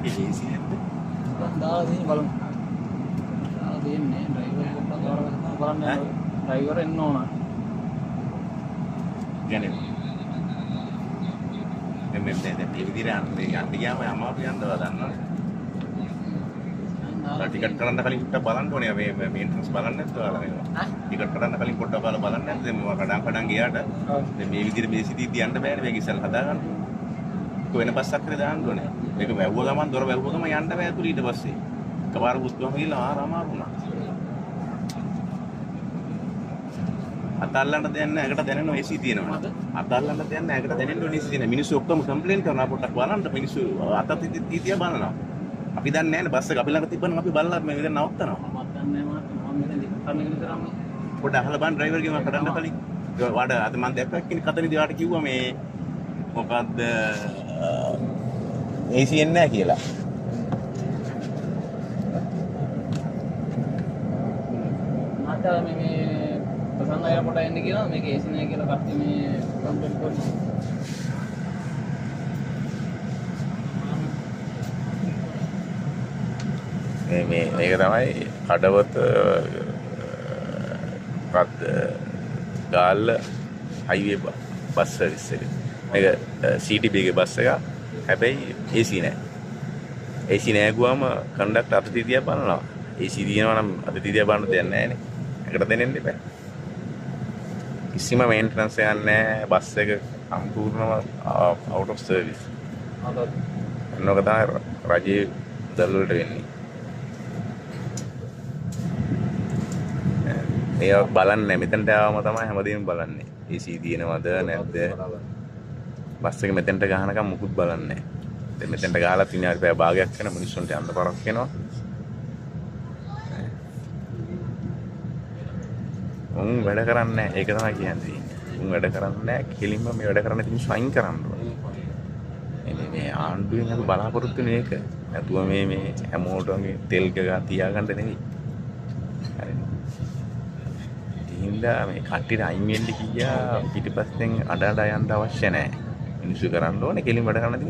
AC නැද්ද? දාලා තියෙන බලමු. දාලා තියෙන්නේ ඩ්‍රයිවර් පොඩ්ඩක් බලන්න. ඩ්‍රයිවර් එන්න ඕන. කියන්නේ මේ විදිහට යන්න ගියාම අමාරු යනවා දන්නවනේ. ටිකට් කරන්න කලින් පොඩ්ඩක් බලන්න ඕනේ මේ මේන්ටනන්ස් බලන්න නැද්ද ඔයාලා මේක? ටිකට් කරන්න කලින් පොඩ්ඩක් ඔයාලා බලන්න නැද්ද මේ කඩන් ගියාට දැන් මේ විදිහට මේ සිටිද්දි යන්න බෑනේ මේක ඉස්සෙල්ලා හදාගන්න. වෙන බස් එකකට දාන්න ඕනේ. මේක වැව්ව ගමන් දොර වැව්ව ගමන් යන්න බෑ අතුරු ඊට පස්සේ. එකපාර පුස්තුවම ගිහලා අමාරු වුණා. අතල්ලන්න දෙයක් නැහැ. ඒකට දැනෙනවා AC තියෙනවා. අතල්ලන්න දෙයක් නැහැ. ඒකට දැනෙන්න ඕනේ AC තියෙනවා. මිනිස්සු ඔක්කොම කම්ප්ලේන් කරනවා පොඩ්ඩක් බලන්න. මිනිස්සු අතත් තිතිය බලනවා. අපි දන්නේ නැහැ නේ බස් එක අපි ළඟ තිබ්බනම් අපි බලලා මේ විදිහට නවත්තනවා. මම දන්නේ නැහැ මම මෙතන කන්නේ කරන්නේ. පොඩ්ඩක් අහලා බලන්න ඩ්‍රයිවර්ගෙන් මම කඩන්න කලින්. වාඩ අද මම දැක්කා කෙනෙක් අතනදී වාට කිව්වා මේ මොකද්ද AC එන්නේ නැහැ කියලා. මාතා මේ ප්‍රසන්න එයාපෝට් එන්න කියලා මේක AC නැහැ කියලා කට්ටිය මේ කම්ප්ලේන්ට් කරනවා. මේක තමයි Kadawatha Galle highway bus service එක. මේක CTB ගේ බස් එක. හැබැයි AC නැහැ. AC නැහැ ගුවම කන්ඩක්ටර් අත තිතිය බලනවා. AC දිනනවා නම් අත තිතිය බලන්න දෙයක් නැහැ නේ. ඒකට දෙන්න එපා. කිසිම මේන්ටනන්ස් එකක් නැහැ. බස් එක සම්පූර්ණම out of service. මොනක තමයි රජයේ දල් වලට වෙන්නේ. ඒ බලන්නේ මෙතනට ආවම තමයි හැමදේම බලන්නේ. AC දිනනවද නැද්ද? බස් එක මෙතනට ගහනකම් මුකුත් බලන්නේ නැහැ. දැන් මෙතනට ගහලා විනාඩි පැය භාගයක් යන මිනිස්සුන්ට යන්න පරක් වෙනවා. උන් වැඩ කරන්නේ නැහැ. ඒක තමයි කියන්නේ. උන් වැඩ කරන්නේ නැහැ. කෙලින්ම මේ වැඩ කරන්න තියෙන සයින් කරන්න ඕනේ. මේ ආණ්ඩුවෙන් අපි බලාපොරොත්තු වෙන එක. නැතුව මේ හැමෝටම තෙල් ගා තියාගන්න නෙවෙයි. හරිද? හින්දා මේ කට්ටියට අයින් වෙන්න කියා පිටිපස්සෙන් අඩ යන්න අවශ්‍ය නැහැ. මිනිස්සු කරන්න ඕනේ කෙලින් වැඩ කරන්න